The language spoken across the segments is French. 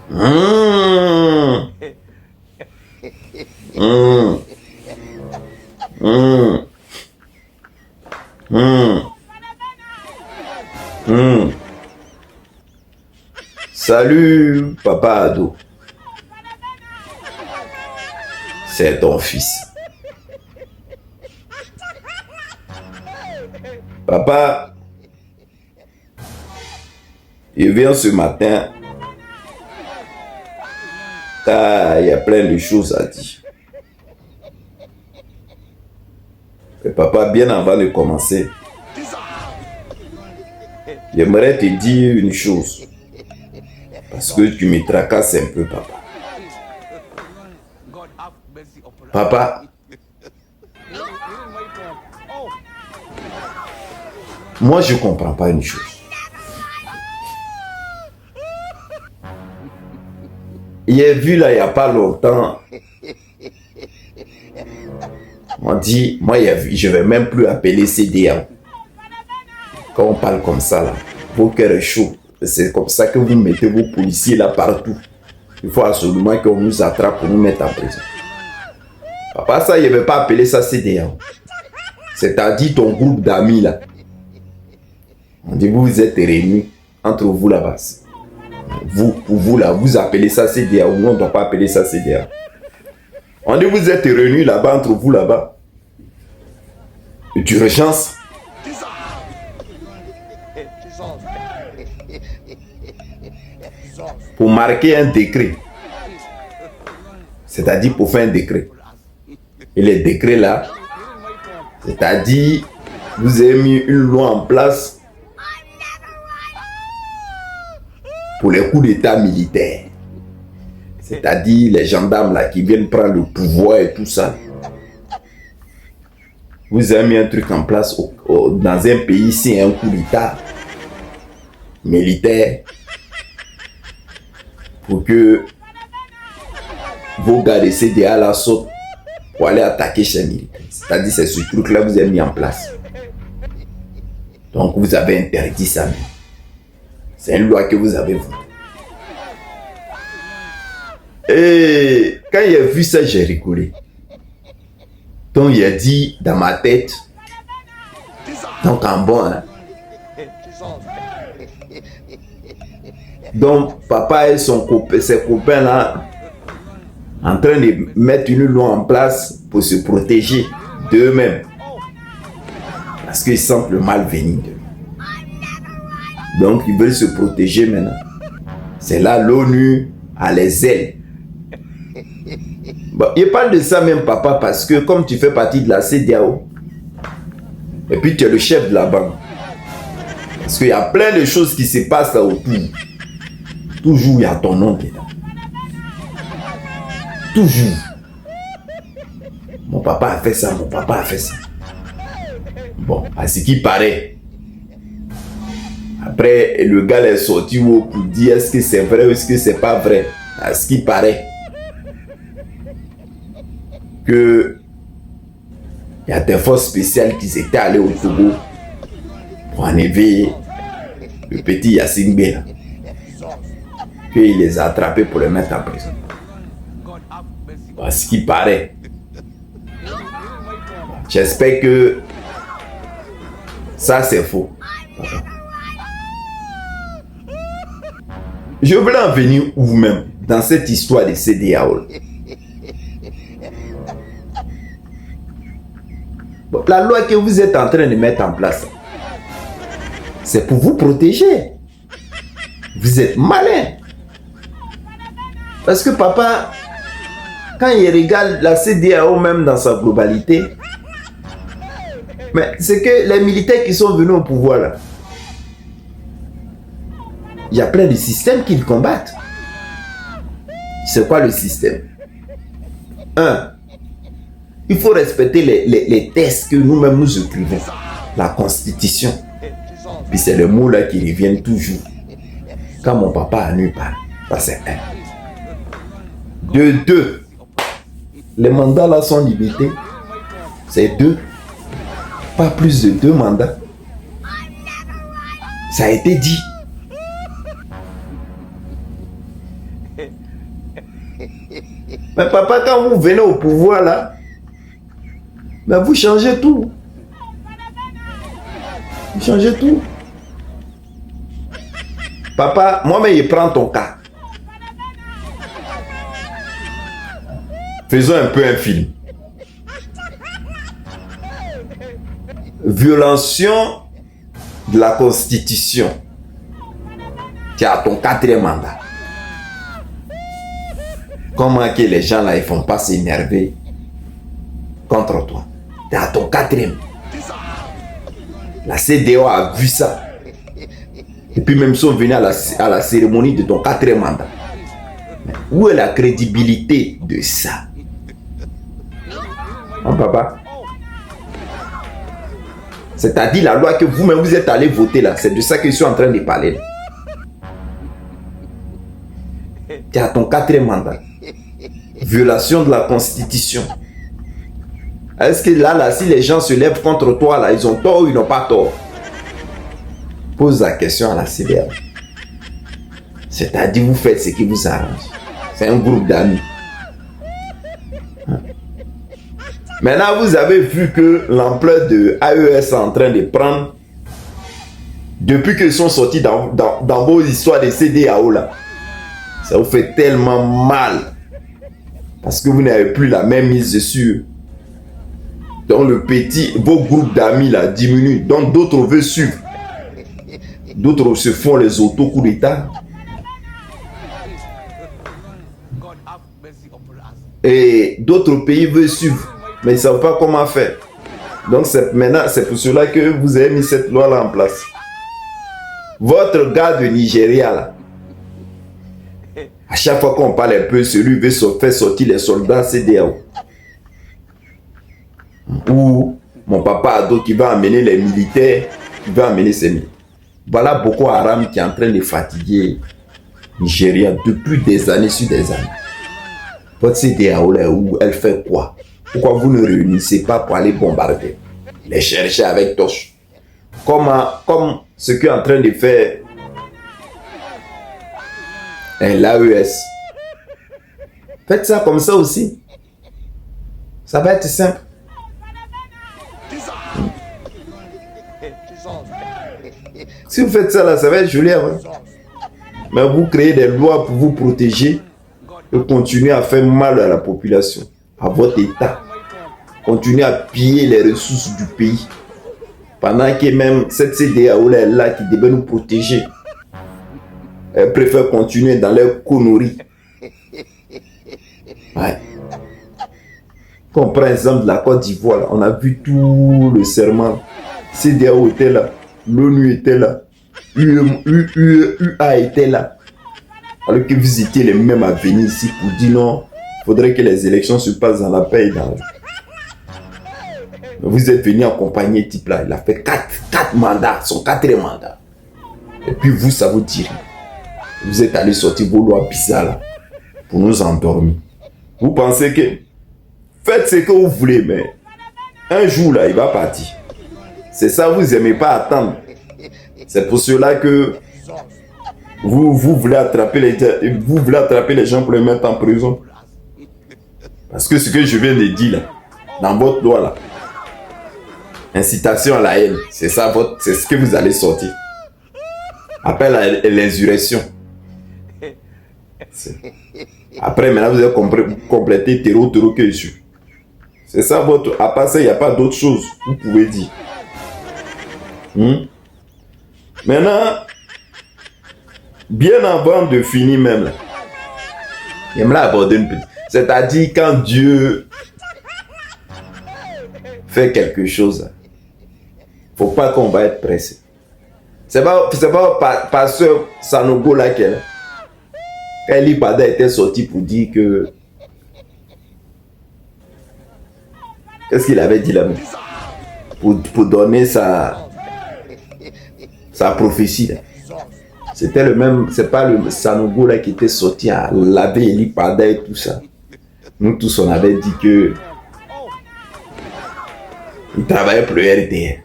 Mmh. Mmh. Mmh. Mmh. Mmh. Salut, papa ado. C'est ton fils. Papa, je viens ce matin car il y a plein de choses à dire. Mais papa, bien avant de commencer, j'aimerais te dire une chose. Parce que tu me tracasses un peu, papa. Papa, moi je comprends pas une chose. J'ai vu là il n'y a pas longtemps, on dit, moi je vais même plus appeler CDA. Quand on parle comme ça là, vos cœurs est chaud. C'est comme ça que vous mettez vos policiers là partout. Il faut absolument qu'on nous attrape pour nous mettre en prison. Papa, ça, je ne vais pas appeler ça CDA. C'est-à-dire ton groupe d'amis là. On dit vous êtes réunis entre vous là-bas. Vous, pour vous là, vous appelez ça CDA ou on ne doit pas appeler ça CDA. On dit vous êtes réunis là-bas entre vous là-bas. D'urgence. Pour marquer un décret. C'est-à-dire pour faire un décret. Et les décrets là, c'est-à-dire vous avez mis une loi en place pour les coups d'état militaires. C'est-à-dire les gendarmes là qui viennent prendre le pouvoir et tout ça. Vous avez mis un truc en place dans un pays, c'est un coup d'état militaire pour que vos gars de CDA là sautent pour aller attaquer chez militaires. C'est-à-dire c'est ce truc là que vous avez mis en place. Donc vous avez interdit ça. C'est une loi que vous avez votée. Et quand j'ai vu ça, j'ai rigolé. Donc il a dit dans ma tête, donc en bon, hein? Donc papa et ses copains là, en train de mettre une loi en place pour se protéger d'eux-mêmes. Parce qu'ils sentent le mal venir d'eux. Donc ils veulent se protéger maintenant. C'est là l'ONU a les ailes. Bon, il parle de ça même papa parce que comme tu fais partie de la CEDEAO et puis tu es le chef de la banque. Parce qu'il y a plein de choses qui se passent là autour. Toujours il y a ton nom dedans. Toujours. Mon papa a fait ça, mon papa a fait ça. Bon, à ce qui paraît. Après, le gars est sorti pour dire est-ce que c'est vrai ou est-ce que c'est pas vrai. À ce qui paraît. Que il y a des forces spéciales qui étaient allées au Togo pour enlever le petit Yassine Bela. Qu'il les a attrapés pour les mettre en prison. À ce qui paraît. J'espère que ça c'est faux. Je voulais en venir où vous-même dans cette histoire de CEDEAO. Bon, la loi que vous êtes en train de mettre en place, c'est pour vous protéger. Vous êtes malin. Parce que papa, quand il regarde la CEDEAO même dans sa globalité, mais c'est que les militaires qui sont venus au pouvoir là, il y a plein de systèmes qu'ils combattent. C'est quoi le système? Un, il faut respecter les textes que nous-mêmes nous écrivons. La constitution. Puis c'est le mot là qui revient toujours. Quand mon papa a nu parle. Ça c'est un. De deux. Les mandats là sont limités. C'est deux. Pas plus de 2 mandats. Ça a été dit. Mais papa, quand vous venez au pouvoir là, mais vous changez tout. Vous changez tout. Papa, moi-même, je prends ton cas. Faisons un peu un film. Violation de la Constitution. Tu as ton 4e mandat. Comment que les gens là, ils ne font pas s'énerver contre toi? Tu as ton 4e. La CEDEAO a vu ça. Et puis même si on venait à la cérémonie de ton 4e mandat. Mais où est la crédibilité de ça? Hein, papa? C'est-à-dire la loi que vous-même vous êtes allé voter là. C'est de ça que je suis en train de parler. Là. Tu as ton 4e mandat. Violation de la Constitution. Est-ce que là, si les gens se lèvent contre toi, là, ils ont tort ou ils n'ont pas tort? Pose la question à la CEDEAO. C'est-à-dire, vous faites ce qui vous arrange. C'est un groupe d'amis. Maintenant, vous avez vu que l'ampleur de AES est en train de prendre depuis qu'ils sont sortis dans vos histoires de CEDEAO là. Ça vous fait tellement mal. Parce que vous n'avez plus la même mise dessus. Donc vos groupes d'amis là diminuent. Donc d'autres veulent suivre. D'autres se font les auto-coups d'État. Et d'autres pays veulent suivre. Mais ils ne savent pas comment faire. Donc maintenant, c'est pour cela que vous avez mis cette loi-là en place. Votre gars de Nigeria, là, à chaque fois qu'on parle un peu, celui veut faire sortir les soldats CEDEAO. Ou mon papa Ado qui va amener les militaires, qui va amener ses militaires. Voilà Boko Haram qui est en train de fatiguer Nigeria depuis des années sur des années. Votre CEDEAO, là, où elle fait quoi? Pourquoi vous ne réunissez pas pour aller bombarder? Les chercher avec torche. Comme ce qu'est en train de faire l'AES. Faites ça comme ça aussi. Ça va être simple. Si vous faites ça là, ça va être joli. Hein? Mais vous créez des lois pour vous protéger et continuer à faire mal à la population, à votre État. Continuer à piller les ressources du pays. Pendant que même cette CEDEAO là qui devait nous protéger, elle préfère continuer dans leur conneries. Ouais. Quand on prend l'exemple de la Côte d'Ivoire, on a vu tout le serment. CEDEAO était là, l'ONU était là, UA était là. Alors que vous étiez les mêmes à venir ici pour dire non, il faudrait que les élections se passent dans la paix et dans la... Vous êtes venu accompagner ce type là, il a fait 4 mandats, son 4e mandat. Et puis vous, ça vous dit rien. Vous êtes allé sortir vos lois bizarres là, pour nous endormir. Vous pensez que faites ce que vous voulez, mais un jour là, il va partir. C'est ça, vous n'aimez pas attendre. C'est pour cela que vous voulez attraper les gens pour les mettre en prison. Parce que ce que je viens de dire là, dans votre loi là, incitation à la haine, c'est ça, c'est ce que vous allez sortir. Appel à l'insurrection. Après, maintenant, vous avez complété terreau que je suis. C'est ça votre... À part ça, il n'y a pas d'autre chose. Vous pouvez dire. Maintenant, bien avant de finir même, là, j'aimerais aborder une petite... C'est-à-dire quand Dieu fait quelque chose, faut pas qu'on va être pressé. C'est pas pasteur Sanogo là qu'elle. Quand Eli Pada était sorti pour dire que... Qu'est-ce qu'il avait dit là-bas? Pour donner sa prophétie là. C'était le même, c'est pas le Sanogo là qui était sorti à laver Eli Pada et tout ça. Nous tous on avait dit que il travaillait pour le RDR.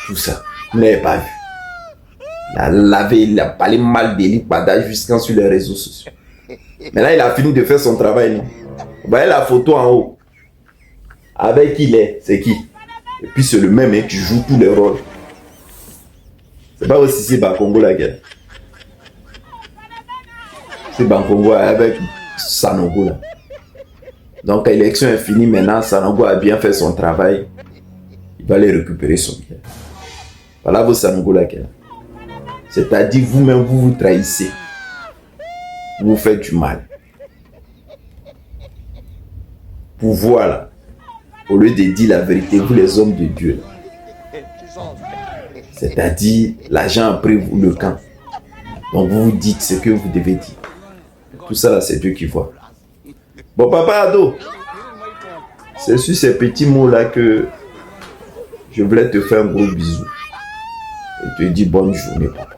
Tout ça. Vous n'avez pas vu. Il a lavé, il a parlé mal d'Eli Pada jusqu'à sur les réseaux sociaux. Mais là, il a fini de faire son travail, non? Vous voyez la photo en haut? Avec qui il est? C'est qui? Et puis c'est le même qui joue tous les rôles. C'est pas aussi c'est Bakongo la guerre. C'est Bakongo avec Sanogo là. Donc l'élection est finie maintenant, Sanogo a bien fait son travail. Il va aller récupérer son bien. Voilà vos Sanogo la guerre. C'est-à-dire vous-même vous vous trahissez. Vous vous faites du mal. Pouvoir là. Au lieu de dire la vérité, vous les hommes de Dieu là. C'est-à-dire l'argent a pris vous le camp. Donc vous vous dites ce que vous devez dire. Tout ça là c'est Dieu qui voit. Bon papa Ado, c'est sur ces petits mots là que je voulais te faire un gros bisou. Et te dire bonne journée papa.